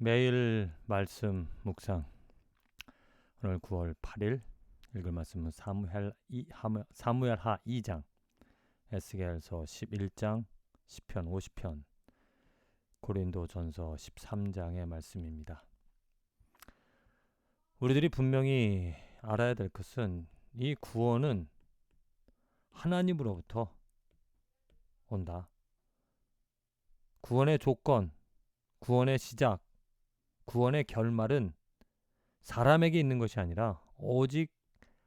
매일 말씀 묵상. 오늘 9월 8일 읽을 말씀은 사무엘하 2장, 에스겔서 11장, 시편 50편, 고린도전서 13장의 말씀입니다. 우리들이 분명히 알아야 될 것은 이 구원은 하나님으로부터 온다. 구원의 조건, 구원의 시작, 구원의 결말은 사람에게 있는 것이 아니라 오직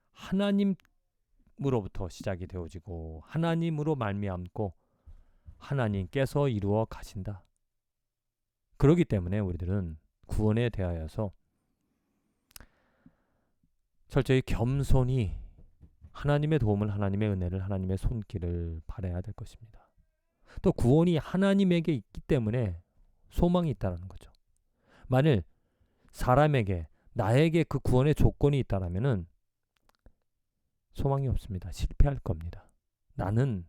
하나님으로부터 시작이 되어지고 하나님으로 말미암고 하나님께서 이루어 가신다. 그렇기 때문에 우리들은 구원에 대하여서 철저히 겸손히 하나님의 도움을, 하나님의 은혜를, 하나님의 손길을 바라야 될 것입니다. 또 구원이 하나님에게 있기 때문에 소망이 있다는 거죠. 만일 사람에게, 나에게 그 구원의 조건이 있다라면은 소망이 없습니다. 실패할 겁니다. 나는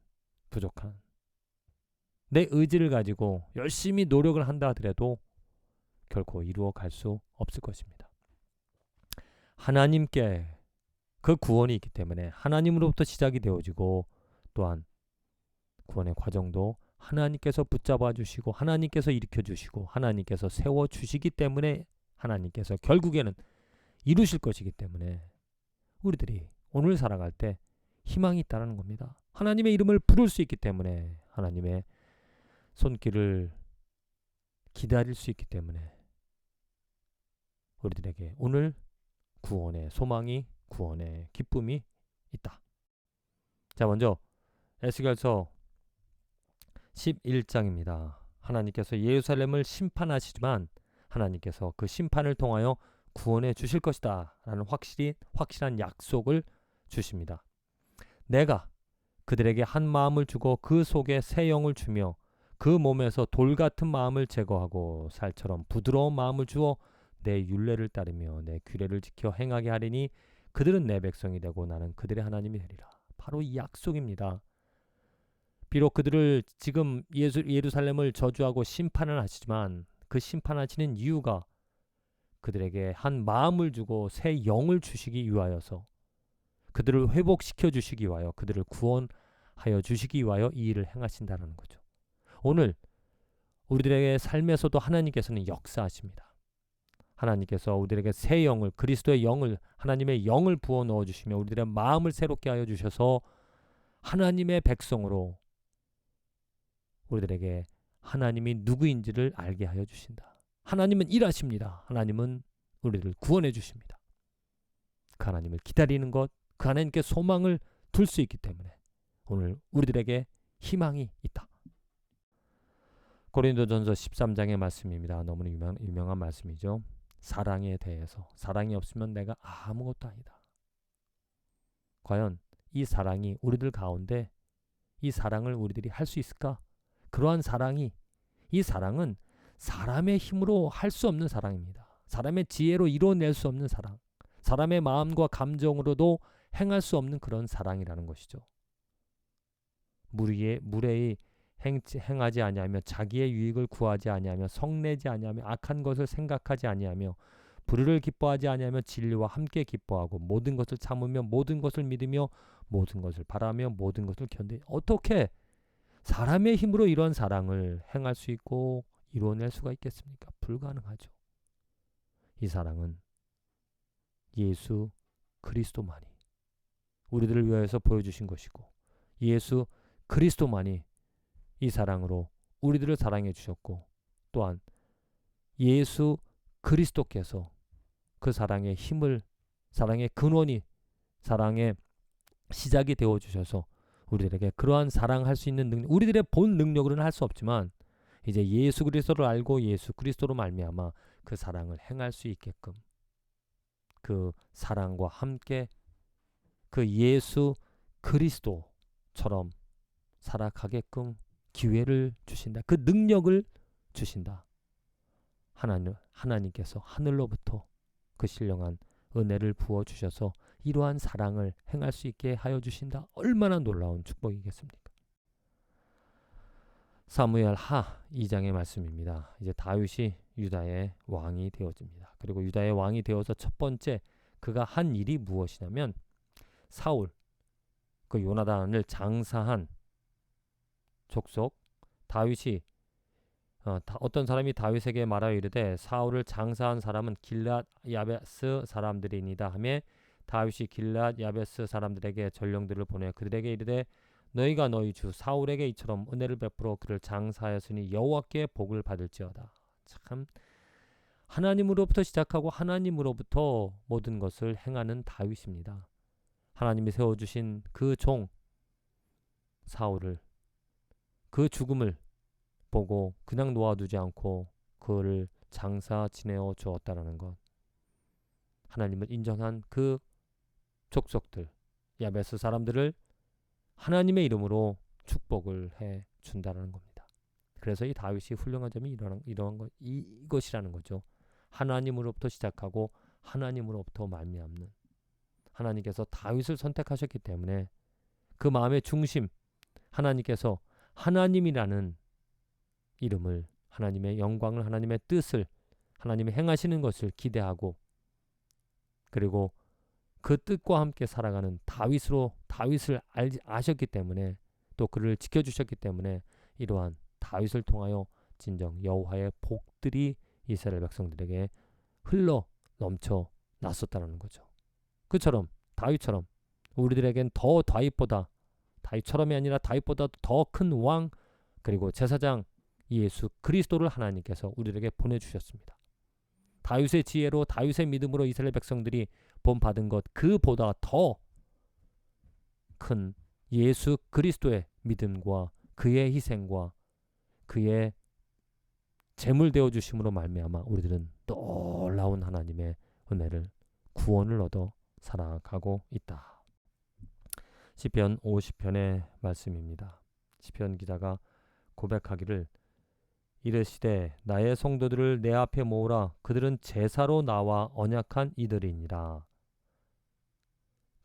부족한, 내 의지를 가지고 열심히 노력을 한다 하더라도 결코 이루어 갈 수 없을 것입니다. 하나님께 그 구원이 있기 때문에 하나님으로부터 시작이 되어지고, 또한 구원의 과정도 하나님께서 붙잡아 주시고 하나님께서 일으켜 주시고 하나님께서 세워 주시기 때문에 하나님께서 결국에는 이루실 것이기 때문에 우리들이 오늘 살아갈 때 희망이 있다는 겁니다. 하나님의 이름을 부를 수 있기 때문에, 하나님의 손길을 기다릴 수 있기 때문에 우리들에게 오늘 구원의 소망이, 구원의 기쁨이 있다. 자, 먼저 에스겔서 11장입니다. 하나님께서 예루살렘을 심판하시지만 하나님께서 그 심판을 통하여 구원해 주실 것이다 라는 확실한 약속을 주십니다. 내가 그들에게 한 마음을 주고 그 속에 새 영을 주며 그 몸에서 돌 같은 마음을 제거하고 살처럼 부드러운 마음을 주어 내 율례를 따르며 내 규례를 지켜 행하게 하리니 그들은 내 백성이 되고 나는 그들의 하나님이 되리라. 바로 이 약속입니다. 비록 그들을 지금 예루살렘을 저주하고 심판을 하시지만 그 심판하시는 이유가 그들에게 한 마음을 주고 새 영을 주시기 위하여서, 그들을 회복시켜 주시기 위하여, 그들을 구원하여 주시기 위하여 이 일을 행하신다는 거죠. 오늘 우리들의 삶에서도 하나님께서는 역사하십니다. 하나님께서 우리들에게 새 영을, 그리스도의 영을, 하나님의 영을 부어 넣어 주시며 우리들의 마음을 새롭게 하여 주셔서 하나님의 백성으로 우리들에게 하나님이 누구인지를 알게 하여 주신다. 하나님은 일하십니다. 하나님은 우리를 구원해 주십니다. 그 하나님을 기다리는 것, 그 하나님께 소망을 둘 수 있기 때문에 오늘 우리들에게 희망이 있다. 고린도전서 13장의 말씀입니다. 너무나 유명한 말씀이죠. 사랑에 대해서, 사랑이 없으면 내가 아무것도 아니다. 과연 이 사랑이 우리들 가운데, 이 사랑을 우리들이 할 수 있을까? 그러한 사랑이, 이 사랑은 사람의 힘으로 할 수 없는 사랑입니다. 사람의 지혜로 이뤄낼 수 없는 사랑, 사람의 마음과 감정으로도 행할 수 없는 그런 사랑이라는 것이죠. 무례히 행하지 아니하며 자기의 유익을 구하지 아니하며 성내지 아니하며 악한 것을 생각하지 아니하며 불의를 기뻐하지 아니하며 진리와 함께 기뻐하고 모든 것을 참으며 모든 것을 믿으며 모든 것을 바라며 모든 것을 견디며, 어떻게 사람의 힘으로 이런 사랑을 행할 수 있고 이루어낼 수가 있겠습니까? 불가능하죠. 이 사랑은 예수 그리스도만이 우리들을 위하여서 보여주신 것이고, 예수 그리스도만이 이 사랑으로 우리들을 사랑해 주셨고, 또한 예수 그리스도께서 그 사랑의 힘을, 사랑의 근원이, 사랑의 시작이 되어 주셔서 우리들에게 그러한 사랑할 수 있는 능력, 우리들의 본 능력으로는 할 수 없지만 이제 예수 그리스도를 알고 예수 그리스도로 말미암아 그 사랑을 행할 수 있게끔, 그 사랑과 함께 그 예수 그리스도처럼 살아가게끔 기회를 주신다. 그 능력을 주신다. 하나님께서 하늘로부터 그 신령한 은혜를 부어 주셔서 이러한 사랑을 행할 수 있게 하여 주신다. 얼마나 놀라운 축복이겠습니까? 사무엘 하 2장의 말씀입니다. 이제 다윗이 유다의 왕이 되어집니다. 그리고 유다의 왕이 되어서 첫 번째 그가 한 일이 무엇이냐면 사울, 그 요나단을 장사한 족속 다윗이 어떤 사람이 다윗에게 말하여 이르되 사울을 장사한 사람은 길앗 야베스 사람들이니이다 하며 다윗이 길앗 야베스 사람들에게 전령들을 보내 그들에게 이르되 너희가 너희 주 사울에게 이처럼 은혜를 베풀어 그를 장사하였으니 여호와께 복을 받을지어다. 참 하나님으로부터 시작하고 하나님으로부터 모든 것을 행하는 다윗입니다. 하나님이 세워주신 그 종 사울을 그 죽음을 보고 그냥 놓아두지 않고 그를 장사 지내어 주었다라는 것. 하나님을 인정한 그 족속들 야베스 사람들을 하나님의 이름으로 축복을 해 준다라는 겁니다. 그래서 이 다윗이 훌륭한 점이 이것이라는 거죠. 하나님으로부터 시작하고 하나님으로부터 말미암는 하나님께서 다윗을 선택하셨기 때문에 그 마음의 중심 하나님께서 하나님이라는 이름을 하나님의 영광을 하나님의 뜻을 하나님이 행하시는 것을 기대하고 그리고 그 뜻과 함께 살아가는 다윗을 아셨기 때문에 또 그를 지켜주셨기 때문에 이러한 다윗을 통하여 진정 여호와의 복들이 이스라엘 백성들에게 흘러 넘쳐 났었다는 거죠. 그처럼 다윗처럼 우리들에겐 더 다윗처럼이 아니라 다윗보다 더 큰 왕 그리고 제사장 예수 그리스도를 하나님께서 우리에게 보내주셨습니다. 다윗의 지혜로 다윗의 믿음으로 이스라엘 백성들이 본받은 것 그보다 더 큰 예수 그리스도의 믿음과 그의 희생과 그의 제물 되어 주심으로 말미암아 우리들은 놀라운 하나님의 은혜를 구원을 얻어 살아가고 있다. 시편 50편의 말씀입니다. 시편 기자가 고백하기를 이르시되 나의 성도들을 내 앞에 모으라 그들은 제사로 나와 언약한 이들이니라.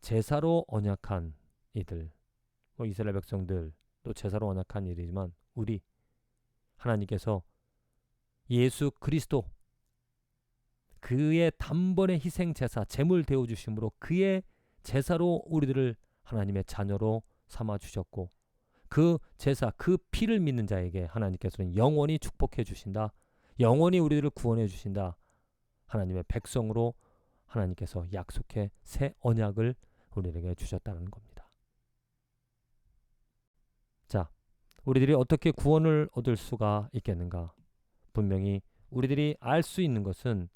제사로 언약한 이들 이스라엘 백성들 또 제사로 언약한 일이지만 우리 하나님께서 예수 그리스도 그의 단번의 희생 제사 제물 되어 주심으로 그의 제사로 우리들을 하나님의 자녀로 삼아 주셨고 그 제사 그 피를 믿는 자에게 하나님께서는 영원히 축복해 주신다. 영원히 우리들을 구원해 주신다. 하나님의 백성으로 하나님께서 약속해 새 언약을 우리에게 주셨다는 겁니다. 자, 우리들이 어떻게 구원을 얻을 수가 있겠는가? 분명히 우리들이 알 수 있는 것은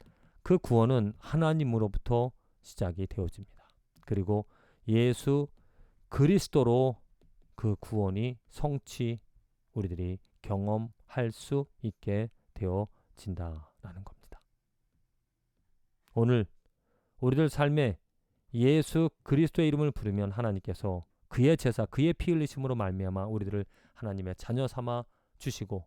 그 구원은 하나님으로부터 시작이 되어집니다. 그리고 예수 그리스도로 그 구원이 성취 우리들이 경험할 수 있게 되어진다라는 겁니다. 오늘 우리들 삶에 예수 그리스도의 이름을 부르면 하나님께서 그의 제사 그의 피 흘리심으로 말미암아 우리들을 하나님의 자녀 삼아 주시고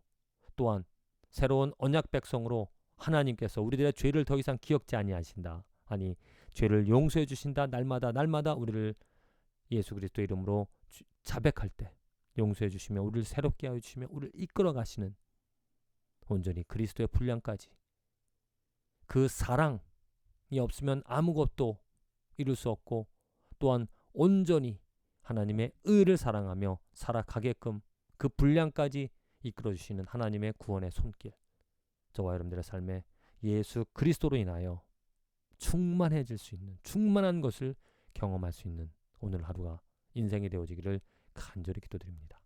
또한 새로운 언약 백성으로 하나님께서 우리들의 죄를 더 이상 기억지 아니하신다. 아니 죄를 용서해 주신다. 날마다 우리를 예수 그리스도의 이름으로 자백할 때 용서해 주시며 우리를 새롭게 하여 주시며 우리를 이끌어 가시는 온전히 그리스도의 분량까지 그 사랑이 없으면 아무것도 이룰 수 없고 또한 온전히 하나님의 의를 사랑하며 살아가게끔 그 분량까지 이끌어 주시는 하나님의 구원의 손길 저와 여러분들의 삶에 예수 그리스도로 인하여 충만해질 수 있는 충만한 것을 경험할 수 있는 오늘 하루가 인생이 되어지기를 간절히 기도드립니다.